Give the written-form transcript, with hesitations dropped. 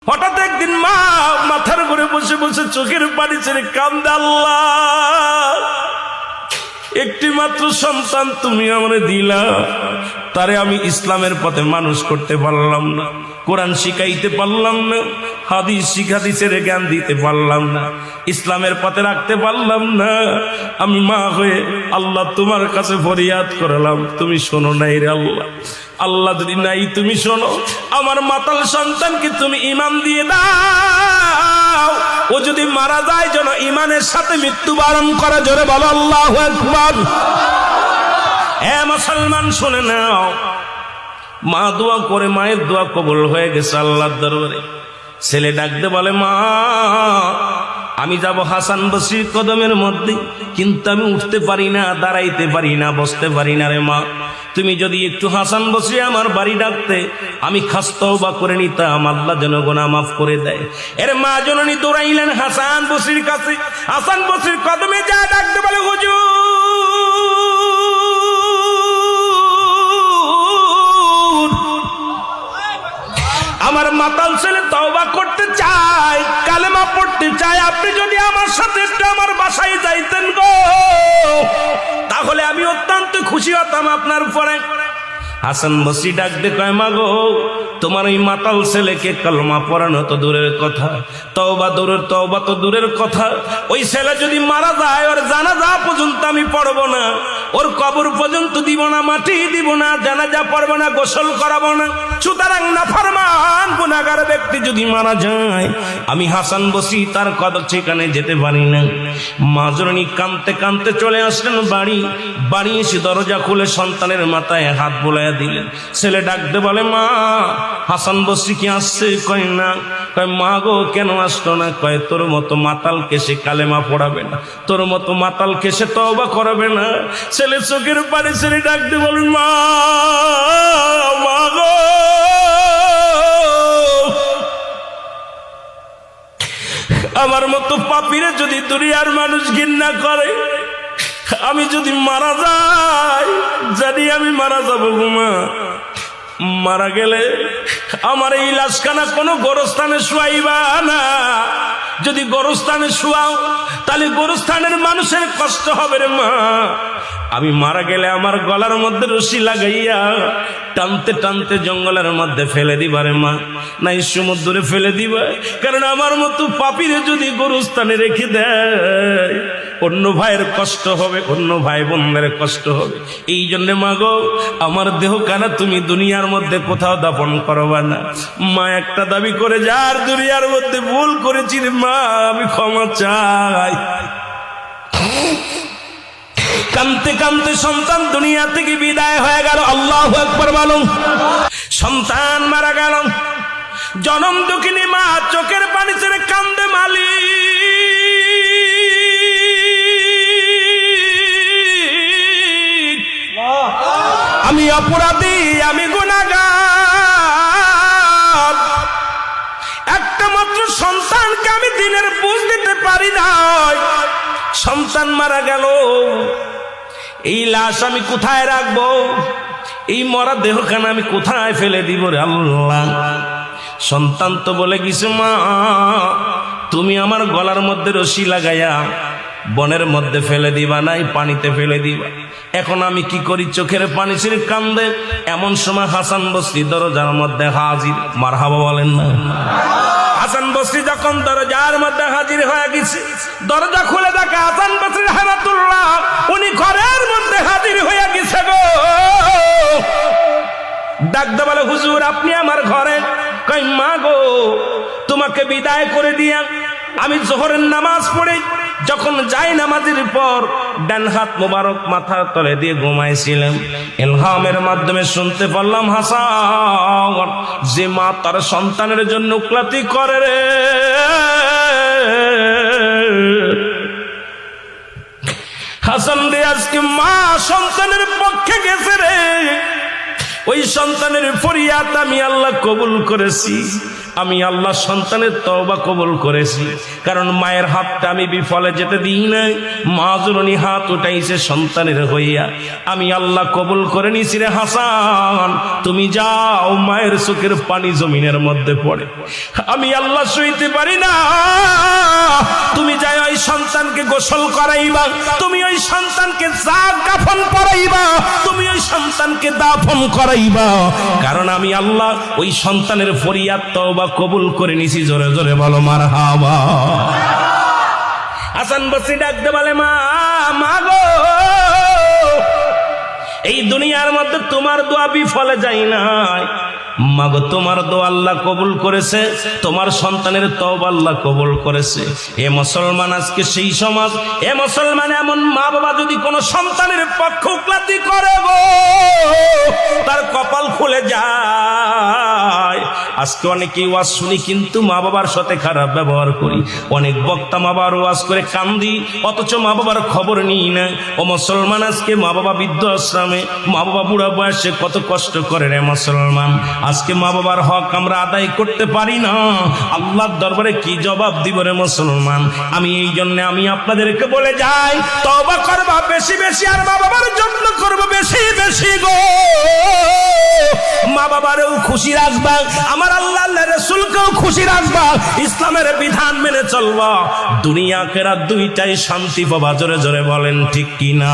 হঠাৎ একদিন মা মাথার ঘুরে বসে বসে চোখের পানি ছেড়ে কান্দে, আল্লাহ একটি মাত্র সন্তান তুমি আমারে দিলা, তারে আমি ইসলামের পথে মানুষ করতে পারলাম না, কোরআন শিখাইতে পারলাম না, হাদিসের জ্ঞান দিতে পারলাম না, ইসলামের পথে রাখতে পারলাম না। আমি মা হয়ে আল্লাহ তোমার কাছে ফরিয়াদ করলাম, তুমি শোনো নাই রে আল্লাহ। আল্লাহ যদি নাই তুমি শোনো, আমার মাতাল সন্তানকে তুমি ঈমান দিয়ে দাও, ও যদি মারা যায় যেন ঈমানের সাথে মৃত্যুবরণ করে। জোরে বলো আল্লাহু আকবার। এ মুসলমান শুনে নাও, মা দোয়া করে, মায়ের দোয়া কবুল হয়ে গেছে আল্লাহর দরবারে। ছেলে ডাকতে বলে, মা আমি যাব হাসান বসরির কদমের মধ্যে, কিন্তু আমি উঠতে পারি না, দাঁড়াইতে পারি না, বসতে পারি না রে মা। তুমি যদি একটু হাসান বসরি আমার বাড়ি ডাকতে, আমি খাস তওবা করে নিতাম, আল্লাহ যেন গুনাহ মাফ করে দেয়। এর মা জননী দৌড়াইলেন হাসান বসরির কাছে। হাসান বসরির কদমে যা ডাকতে বলে, হুজুর আমার মাতাল ছেলে তওবা করতে চায়, কালেমা পড়তে চায়, আপনি যদি আমার সাথে একটু আমার বাসায় যাইতেন গো, তাহলে আমি অত্যন্ত খুশি হতাম আপনার উপরে। হাসান বসরি ডাকতে কয়, মা গো তোমার এই মাতাল ছেলেকে কালেমা পড়ানো তো দূরের কথা, তওবা তো দূরের কথা, ওই ছেলে যদি মারা যায় ওর জানাজা পর্যন্ত আমি পড়বো না, ওর কবর পর্যন্ত দিব না, মাটি দিব না, জানাজা পড়বো না, গোসল করাবো না। সুতরাং নাফরমান গুনাহগার ব্যক্তি যদি মারা যায়, আমি হাসান বসরি তার কদর সেখানে যেতে পারি না। মা জননী কাঁদতে কাঁদতে চলে আসলেন বাড়ি এসে দরজা খুলে সন্তানের মাথায় হাত বোলাইয়া দিলেন। ছেলে ডাকতে বলে, মা হাসান বসরি কি আসছে? কয় না। কয়, মা গো কেন আসলো না? কয়, তোর মতো মাতাল কেসে কালেমা পড়াবে না, তোর মতো মাতাল কেসে তওবা করবে না। ছেলে চোখের পানি ছেলে ডাকতে বলে, মা গো আমার মতো পাপীরে যদি দুনিয়ার মানুষ ঘৃণা করে, আমি যদি মারা যাই, জানি আমি মারা যাবো গো মা। মারা গেলে আমার এই লাশখানা কোনো গোরস্থানে শুয়াইবা না, যদি গোরস্থানে শুয়াও তাহলে গোরস্থানের মানুষের কষ্ট হবে রে মা। আমি মারা গেলে আমার গলার মধ্যে রশি লাগাইয়া টানতে টানতে জঙ্গলের মধ্যে ফেলে দিবা রে মা, নাই সমুদ্রে ফেলে দিবা। কারণ আমার মতো পাপীরে যদি গোরস্থানে রেখে দেয়, অন্য ভাইয়ের কষ্ট হবে, অন্য ভাই বোনদের কষ্ট হবে। এই জন্য মা গো আমার দেহ কানা তুমি দুনিয়ার মধ্যে কোথাও দাফন করবা না। মা একটা দাবি করে, যার দুনিয়ার মধ্যে ভুল করেছি রে মা আমি ক্ষমা চাই। কানতে কানতে সন্তান দুনিয়া থেকে বিদায় হয়ে গেল। আল্লাহু আকবার বলুন। সন্তান মারা গেল, জনম দুঃখিনী মা চোখের পানি ছেড়ে কান্দে, মালিক আমি অপরাধী, আমি গুনাহগার, একটা মাত্র সন্তানকে আমি দিনের বুঝ দিতে পারি নাই। সন্তান মারা গেল, এই লাশ আমি কোথায় রাখবো? এই মরা দেহখানা আমি কোথায় ফেলে দিব রে আল্লাহ? সন্তান তো বলে গেছে, মা তুমি আমার গলার মধ্যে রশি লাগাইয়া বনের মধ্যে ফেলে দিবা, নাই পানিতে ফেলে দিবা। এখন আমি কি করি? চোখের পানি ছেড়ে কান্দে। এমন সময় হাসান বসরি দরজার মধ্যে হাজির। মারহাবা বলেন না? হাসান বসরি যখন দরজার মধ্যে হাজির হয়ে গেছে, দরজা খুলে দেখে হাসান বসরি রাহমাতুল্লাহ উনি ঘরের মধ্যে হাজির হয়ে গেছে গো। ডাকতে বলে, হুজুর আপনি আমার ঘরে? কই, মা গো তোমাকে বিদায় করে দিয়া আমি জোহরের নামাজ পড়ে যখন যাই নামাজের পর ডান হাত মোবারক মাথার তলে দিয়ে ঘুমাইছিলাম, ইলহামের মাধ্যমে শুনতে পারলাম, হাসান যে মা তার সন্তানের জন্য উকলাতি করে রে, হাসান রে আজকে মা সন্তানের পক্ষে গেছে রে। ওই সন্তানের ফরিয়াদ আমি আল্লাহ কবুল করেছি। আমি আল্লাহ সন্তানের তওবা কবুল করেছি, কারণ মায়ের হাতটা আমি বিফলে যেতে দিই নাই। মা জননী হাত উঠাইছে সন্তানের হইয়া, আমি আল্লাহ কবুল করে নিছি রে হাসান, তুমি যাও। মায়ের চোখের পানি জমিনের মধ্যে পড়ে, আমি আল্লাহ সইতে পারি না। তুমি যাই ওই সন্তানকে গোসল করাইবা, তুমি ওই সন্তানকে কাফন পরাইবা, তুমি ওই সন্তানকে দাফন করাইবা, কারণ আমি আল্লাহ ওই সন্তানের ফরিয়াদ তওবা কবুল করে নিছি। জোরে জোরে বলো মারহাবা। হাসান বসরি ডাকতে বলে, মা মা গো, এই দুনিয়ার মধ্যে তোমার দোয়া বিফলে যায় নাই। মাগো, তোমার দোয়া আল্লাহ কবুল করেছে, তোমার সন্তানের তওবা আল্লাহ কবুল করেছে। এ মুসলমান, আজকে সেই সমাজ, এ মুসলমান, এমন মা বাবা যদি কোনো সন্তানের পক্ষপাতী করে গো, তার কপাল খুলে যায়। আজকে অনেকেই ওয়াজ শুনি কিন্তু মা বাবার সাথে খারাপ ব্যবহার করি। অনেক বক্তা মা বাবার ওয়াজ করে কান্দি, অথচ মা বাবার খবর নিই না। ও মুসলমান, আজকে মা বাবা বৃদ্ধ আশ্রমে, মা বাবা বুড়া বয়সে কত কষ্ট করে রে মুসলমান। আজকে মা বাবার হক আমরা আদায় করতে পারি না, আল্লাহর দরবারে কি জবাব দিব রে মুসলমান। আমি এই জন্য আমি আপনাদেরকে বলে যাই, তওবা করবা বেশি বেশি, আর মা বাবার যত্ন করবো বেশি বেশি গো। মা বাবারেও খুশি রাখবা, আমার আল্লাহ রাসূলকেও খুশি রাখবা, ইসলামের বিধান মেনে চলবা, দুনিয়া আখিরাত দুইটাই শান্তি পাবা। জোরে জোরে বলেন ঠিক কিনা?